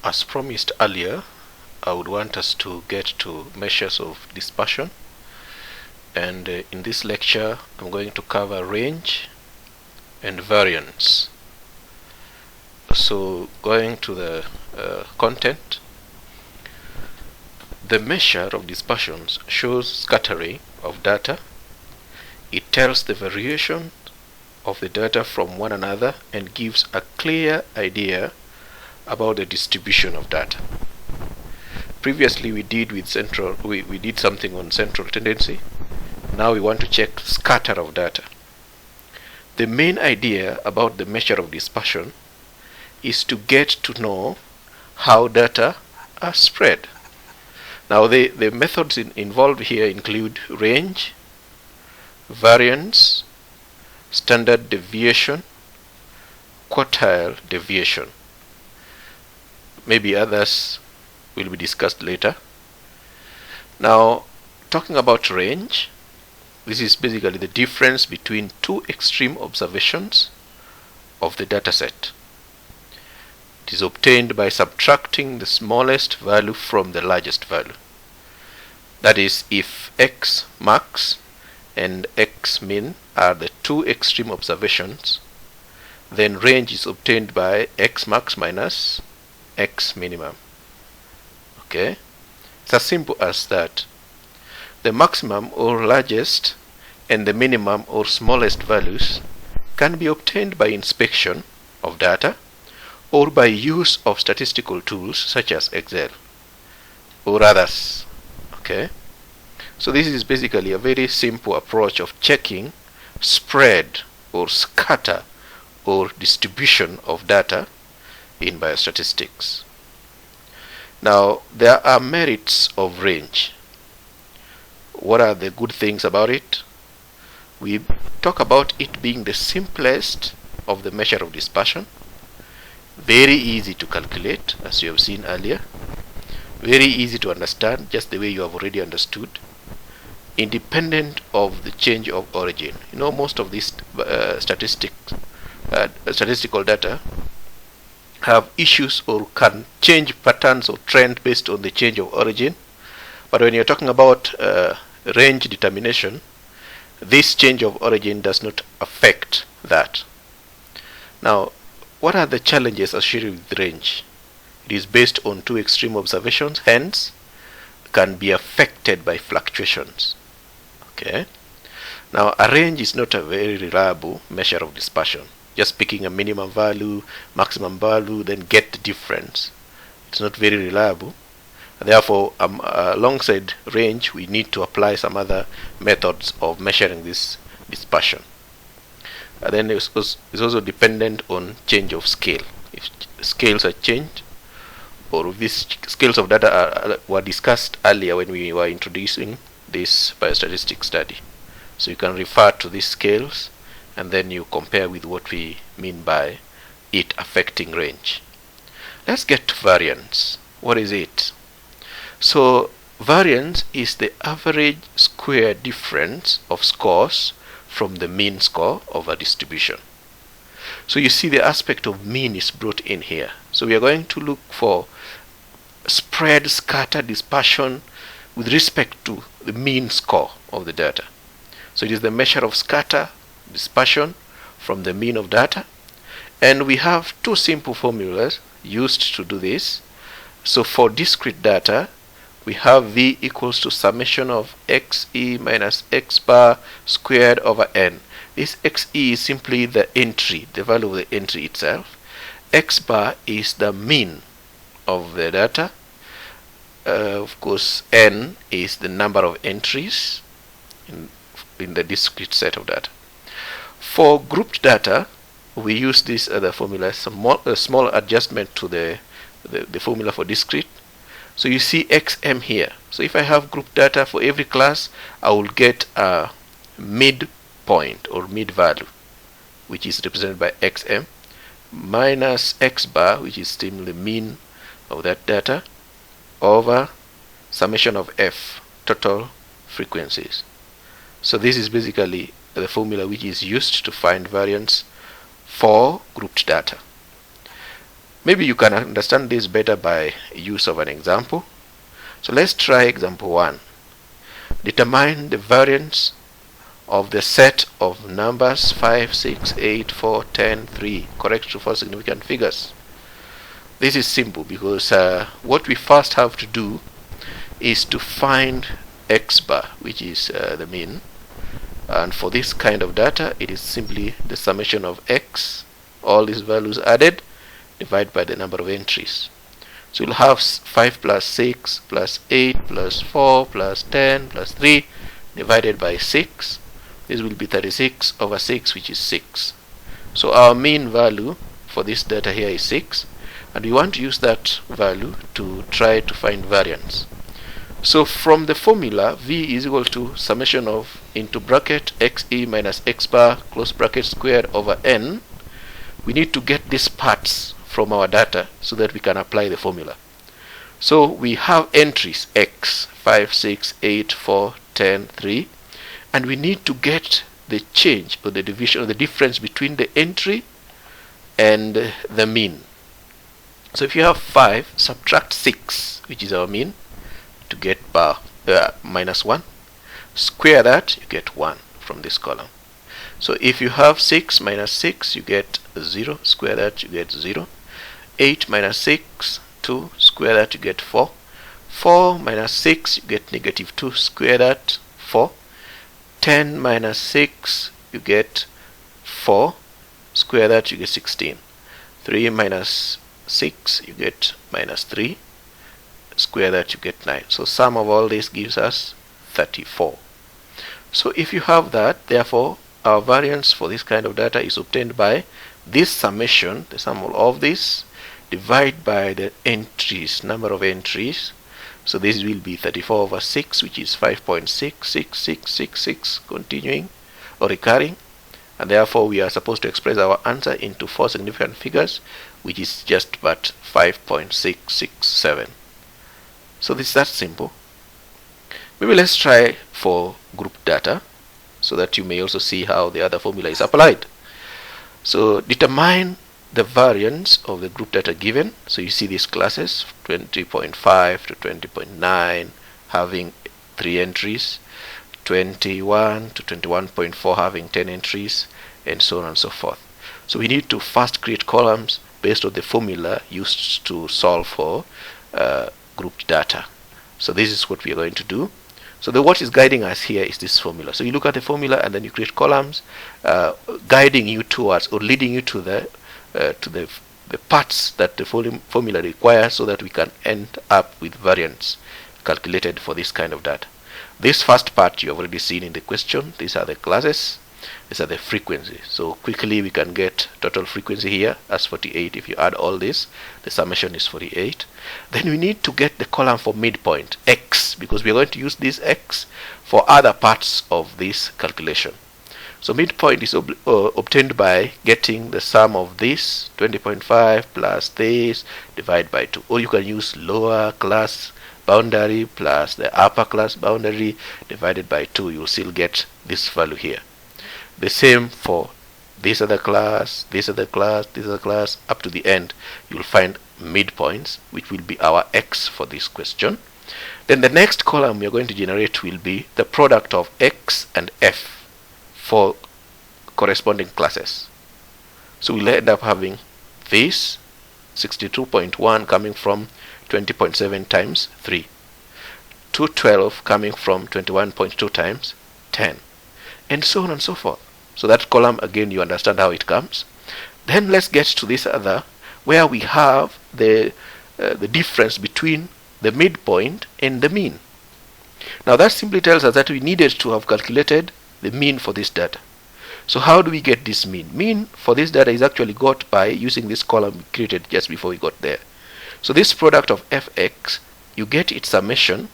As promised earlier, I would want us to get to measures of dispersion, and in this lecture I'm going to cover range and variance. So going to the content, the measure of dispersions shows scattering of data. It tells the variation of the data from one another and gives a clear idea about the distribution of data. Previously we did something on central tendency. Now we want to check scatter of data. The main idea about the measure of dispersion is to get to know how data are spread. Now the methods involved here include range, variance, standard deviation, quartile deviation. Maybe others will be discussed later. Now, talking about range, this is basically the difference between two extreme observations of the data set. It is obtained by subtracting the smallest value from the largest value. That is, if x max and x min are the two extreme observations, then range is obtained by x max minus x minimum. Okay, it's as simple as that. The maximum or largest and the minimum or smallest values can be obtained by inspection of data or by use of statistical tools such as Excel or others. Okay, so this is basically a very simple approach of checking spread or scatter or distribution of data in biostatistics. Now, there are merits of range. What are the good things about it? We talk about it being the simplest of the measure of dispersion, very easy to calculate, as you have seen earlier, very easy to understand, just the way you have already understood, independent of the change of origin. You know, most of these statistical data have issues or can change patterns or trend based on the change of origin. But when you're talking about range determination, this change of origin does not affect that. Now, what are the challenges associated with range? It is based on two extreme observations, hence can be affected by fluctuations. Okay. Now, a range is not a very reliable measure of dispersion. Just picking a minimum value, maximum value, then get the difference. It's not very reliable. Therefore, alongside range, we need to apply some other methods of measuring this dispersion. And then it's also dependent on change of scale. If scales are changed, or if these scales of data were discussed earlier when we were introducing this biostatistics study. So you can refer to these scales and then you compare with what we mean by it affecting range. Let's get to variance. What is it? So variance is the average square difference of scores from the mean score of a distribution. So you see the aspect of mean is brought in here. So we are going to look for spread, scatter, dispersion with respect to the mean score of the data. So it is the measure of scatter, dispersion from the mean of data, and we have two simple formulas used to do this. So for discrete data, we have V equals to summation of xe minus x bar squared over n. This xe is simply the entry, the value of the entry itself. X bar is the mean of the data. Of course, n is the number of entries in the discrete set of data. For grouped data, we use this other formula, a small adjustment to the formula for discrete. So you see xm here. So if I have grouped data for every class, I will get a midpoint or mid value, which is represented by xm, minus x bar, which is still the mean of that data, over summation of f, total frequencies. So this is basically the formula which is used to find variance for grouped data. Maybe you can understand this better by use of an example. So let's try example 1. Determine the variance of the set of numbers 5, 6, 8, 4, 10, 3, correct to 4 significant figures. This is simple because what we first have to do is to find x bar, which is the mean. And for this kind of data, it is simply the summation of x, all these values added, divided by the number of entries. So you'll have 5 plus 6 plus 8 plus 4 plus 10 plus 3 divided by 6. This will be 36 over 6, which is 6. So our mean value for this data here is 6, and we want to use that value to try to find variance. So from the formula, v is equal to summation of into bracket xe minus x bar close bracket squared over n, we need to get these parts from our data so that we can apply the formula. So we have entries x, 5, 6, 8, 4, 10, 3, and we need to get the change or the division or the difference between the entry and the mean. So if you have 5, subtract 6, which is our mean, to get minus 1. Square that, you get 1 from this column. So if you have 6 minus 6, you get 0. Square that, you get 0. 8 minus 6, 2. Square that, you get 4. 4 minus 6, you get negative 2. Square that, 4. 10 minus 6, you get 4. Square that, you get 16. 3 minus 6, you get minus 3. Square that, you get 9. So sum of all this gives us 34. So if you have that, therefore our variance for this kind of data is obtained by this summation, the sum of all of this, divided by the entries, number of entries. So this will be 34 over 6, which is 5.66666, continuing or recurring, and therefore we are supposed to express our answer into 4 significant figures, which is just but 5.667. So this is that simple. Maybe let's try for group data so that you may also see how the other formula is applied. So determine the variance of the group data given. So you see these classes 20.5 to 20.9 having 3 entries, 21 to 21.4 having 10 entries, and so on and so forth. So we need to first create columns based on the formula used to solve for grouped data. So this is what we are going to do. So what is guiding us here is this formula. So you look at the formula and then you create columns guiding you towards or leading you to the parts that the formula requires so that we can end up with variance calculated for this kind of data. This first part you have already seen in the question. These are the classes. These are the frequencies. So quickly we can get total frequency here as 48. If you add all this, the summation is 48. Then we need to get the column for midpoint, x, because we are going to use this x for other parts of this calculation. So midpoint is obtained by getting the sum of this 20.5 plus this divided by 2. Or you can use lower class boundary plus the upper class boundary divided by 2. You'll still get this value here. The same for this other class, this other class, this other class, up to the end. You'll find midpoints, which will be our x for this question. Then the next column we are going to generate will be the product of x and f for corresponding classes. So we'll end up having this 62.1 coming from 20.7 times 3, 212 coming from 21.2 times 10, and so on and so forth. So that column, again, you understand how it comes. Then let's get to this other where we have the difference between the midpoint and the mean. Now that simply tells us that we needed to have calculated the mean for this data. So how do we get this mean? Mean for this data is actually got by using this column we created just before we got there. So this product of fx, you get its summation,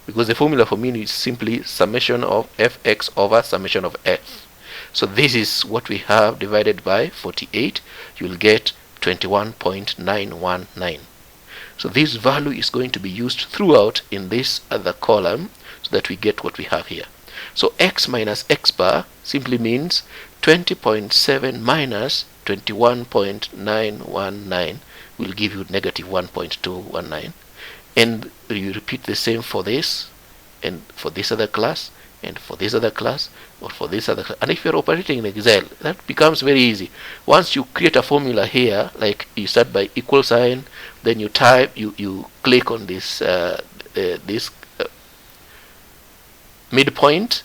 because the formula for mean is simply summation of fx over summation of f. So this is what we have divided by 48. You will get 21.919. So this value is going to be used throughout in this other column so that we get what we have here. So x minus x bar simply means 20.7 minus 21.919, will give you negative 1.219, and you repeat the same for this, and for this other class, and for this other class, or for this other class. And if you're operating in Excel, that becomes very easy. Once you create a formula here, like you start by equal sign, then you type, you click on this midpoint,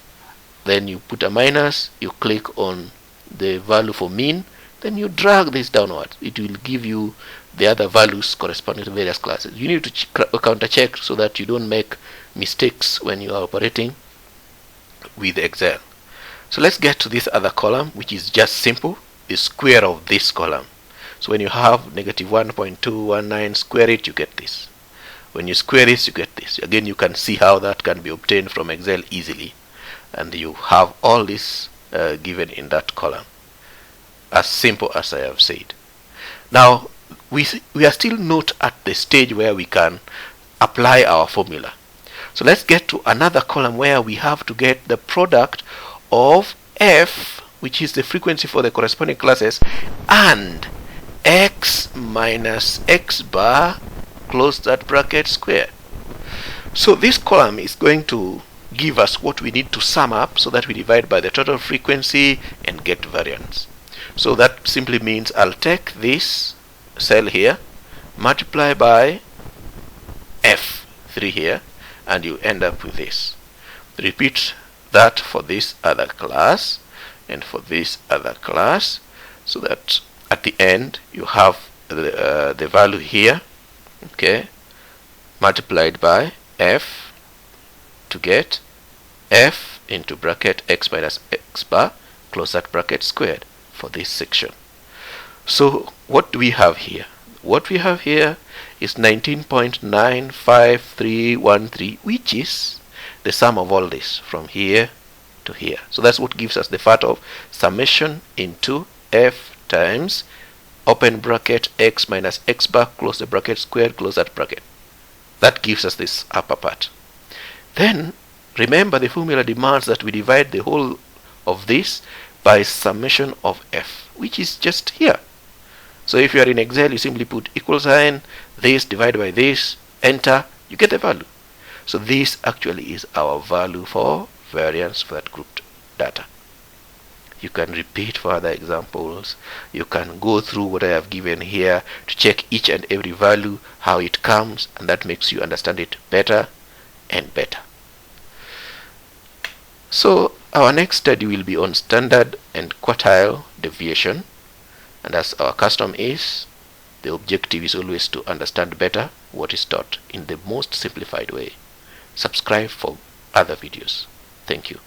then you put a minus, you click on the value for mean, then you drag this downward. It will give you the other values corresponding to various classes. You need to counter check so that you don't make mistakes when you are operating with Excel. So let's get to this other column, which is just simple, the square of this column. So when you have negative 1.219, square it, you get this. When you square this, you get this. Again, you can see how that can be obtained from Excel easily, and you have all this given in that column, as simple as I have said. Now we are still not at the stage where we can apply our formula. So let's get to another column where we have to get the product of f, which is the frequency for the corresponding classes, and x minus x bar, close that bracket, squared. So this column is going to give us what we need to sum up so that we divide by the total frequency and get variance. So that simply means I'll take this cell here, multiply by f3 here, and you end up with this. Repeat that for this other class and for this other class, so that at the end you have the value here, okay, multiplied by f to get f into bracket x minus x bar, close that bracket, squared for this section. So what do we have here? What we have here is 19.95313, which is the sum of all this from here to here. So that's what gives us the part of summation into f times open bracket x minus x bar, close the bracket, squared, close that bracket. That gives us this upper part. Then remember, the formula demands that we divide the whole of this by summation of f, which is just here. So if you are in Excel, you simply put equal sign, this divided by this, enter, you get the value. So this actually is our value for variance for that grouped data. You can repeat for other examples. You can go through what I have given here to check each and every value, how it comes, and that makes you understand it better and better. So our next study will be on standard and quartile deviation, and as our custom is, the objective is always to understand better what is taught in the most simplified way. Subscribe for other videos. Thank you.